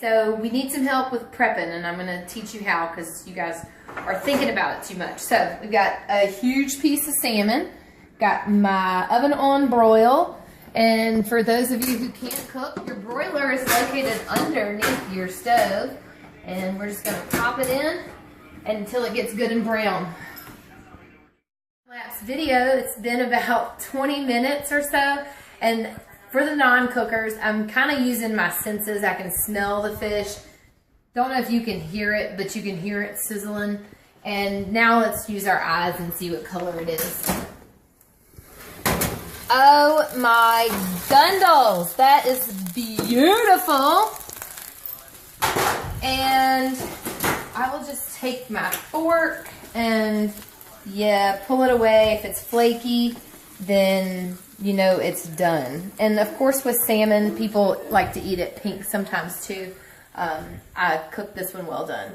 so we need some help with prepping, and I'm gonna teach you how because you guys are thinking about it too much. So we've got a huge piece of salmon, got my oven on broil, and for those of you who can't cook, your broiler is located underneath your stove, and we're just gonna pop it in until it gets good and brown. Lapse video, it's been about 20 minutes or so, and for the non-cookers, I'm kind of using my senses. I can smell the fish. Don't know if you can hear it, but you can hear it sizzling. And now let's use our eyes and see what color it is. Oh my gundles, that is beautiful. And I will just take my fork and pull it away. If it's flaky, then you know it's done. And of course with salmon, people like to eat it pink sometimes too. I cooked this one well done.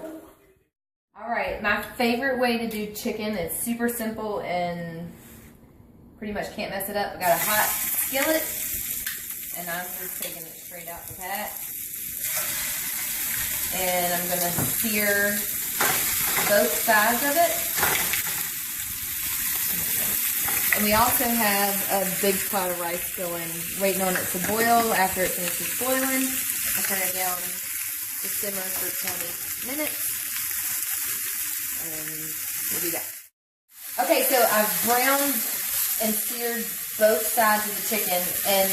All right, my favorite way to do chicken is super simple and pretty much can't mess it up. I got a hot skillet, and I'm just taking it straight out the pack. And I'm gonna sear both sides of it. And we also have a big pot of rice going, waiting on it to boil. After it finishes boiling, I turn it down to simmer for 20 minutes. And we'll do that. Okay, so I've browned and seared both sides of the chicken. And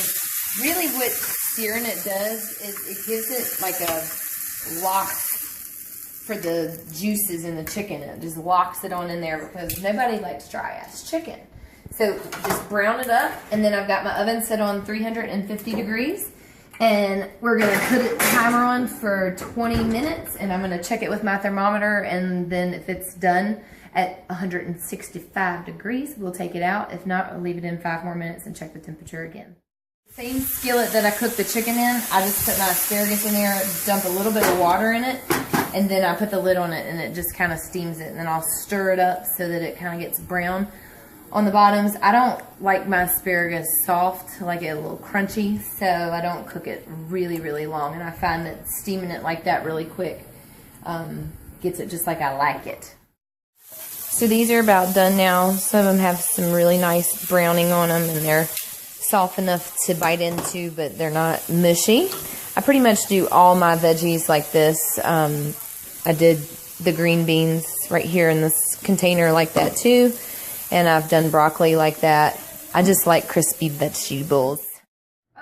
really what searing it does is it gives it like a lock for the juices in the chicken. It just locks it on in there because nobody likes dry ass chicken. So just brown it up, and then I've got my oven set on 350 degrees, and we're gonna put a timer on for 20 minutes, and I'm gonna check it with my thermometer, and then if it's done at 165 degrees, we'll take it out. If not, we'll leave it in 5 more minutes and check the temperature again. Same skillet that I cooked the chicken in, I just put my asparagus in there, dump a little bit of water in it, and then I put the lid on it, and it just kind of steams it, and then I'll stir it up so that it kind of gets brown on the bottoms. I don't like my asparagus soft, I like it a little crunchy, so I don't cook it really, really long, and I find that steaming it like that really quick gets it just like I like it. So these are about done now. Some of them have some really nice browning on them, and they're soft enough to bite into, but they're not mushy. I pretty much do all my veggies like this. I did the green beans right here in this container like that too. And I've done broccoli like that. I just like crispy vegetables.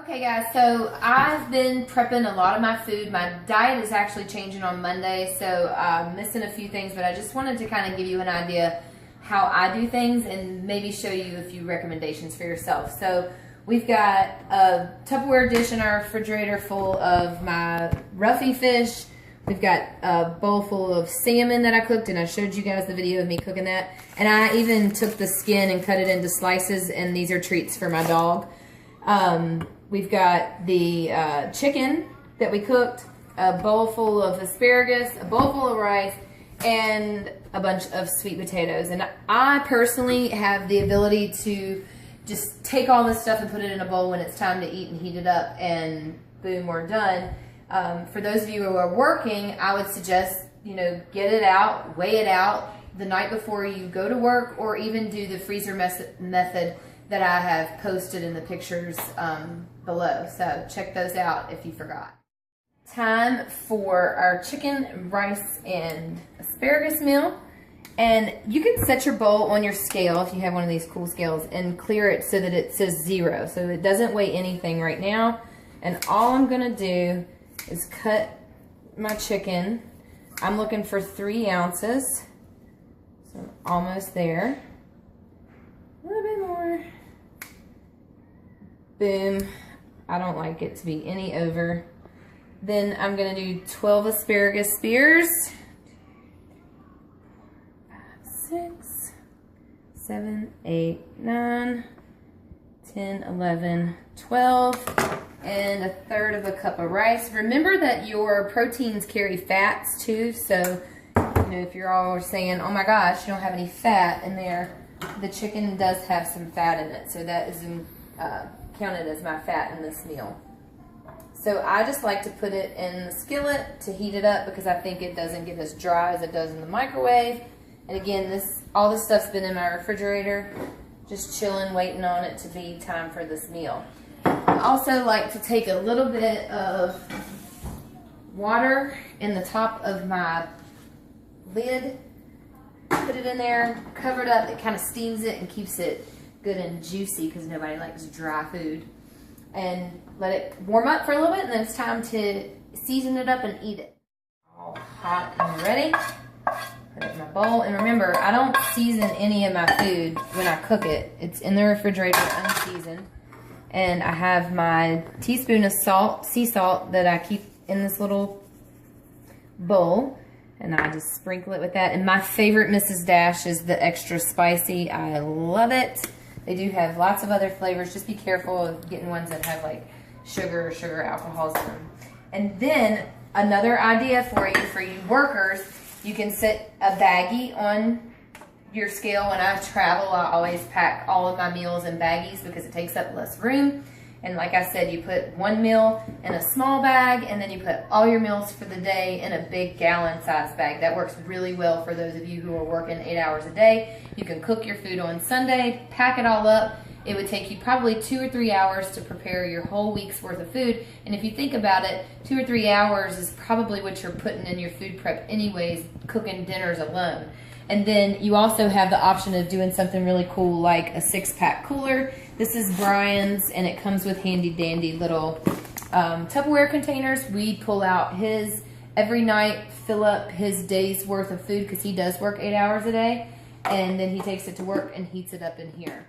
Okay guys, so I've been prepping a lot of my food. My diet is actually changing on Monday, so I'm missing a few things, but I just wanted to kind of give you an idea how I do things and maybe show you a few recommendations for yourself. So we've got a Tupperware dish in our refrigerator full of my roughy fish. We've got a bowl full of salmon that I cooked, and I showed you guys the video of me cooking that. And I even took the skin and cut it into slices, and these are treats for my dog. We've got the chicken that we cooked, a bowl full of asparagus, a bowl full of rice, and a bunch of sweet potatoes. And I personally have the ability to just take all this stuff and put it in a bowl when it's time to eat and heat it up, and boom, we're done. For those of you who are working, I would suggest, get it out, weigh it out the night before you go to work, or even do the freezer method that I have posted in the pictures below. So check those out if you forgot. Time for our chicken, rice, and asparagus meal. And you can set your bowl on your scale if you have one of these cool scales and clear it so that it says 0. So it doesn't weigh anything right now. And all I'm gonna do is cut my chicken. I'm looking for 3 ounces. So I'm almost there. A little bit more. Boom. I don't like it to be any over. Then I'm gonna do 12 asparagus spears. 6, 7, 8, 9, 10, 11, 12, and 1/3 of a cup of rice. Remember that your proteins carry fats too, so if you're all saying, oh my gosh, you don't have any fat in there, the chicken does have some fat in it, so that is counted as my fat in this meal. So I just like to put it in the skillet to heat it up because I think it doesn't get as dry as it does in the microwave. And again, all this stuff's been in my refrigerator, just chilling, waiting on it to be time for this meal. I also like to take a little bit of water in the top of my lid, put it in there, cover it up. It kind of steams it and keeps it good and juicy because nobody likes dry food. And let it warm up for a little bit, and then it's time to season it up and eat it. All hot and ready. Put it in my bowl. And remember, I don't season any of my food when I cook it. It's in the refrigerator unseasoned. And I have my teaspoon of salt, sea salt, that I keep in this little bowl. And I just sprinkle it with that. And my favorite Mrs. Dash is the extra spicy. I love it. They do have lots of other flavors. Just be careful of getting ones that have like sugar or sugar alcohols in them. And then another idea for you workers, you can set a baggie on your scale. When I travel, I always pack all of my meals in baggies because it takes up less room. And like I said, you put one meal in a small bag, and then you put all your meals for the day in a big gallon-sized bag. That works really well for those of you who are working 8 hours a day. You can cook your food on Sunday, pack it all up. It would take you probably 2 or 3 hours to prepare your whole week's worth of food. And if you think about it, 2 or 3 hours is probably what you're putting in your food prep anyways, cooking dinners alone. And then you also have the option of doing something really cool like a 6-pack cooler. This is Brian's, and it comes with handy dandy little Tupperware containers. We pull out his every night, fill up his day's worth of food because he does work 8 hours a day. And then he takes it to work and heats it up in here.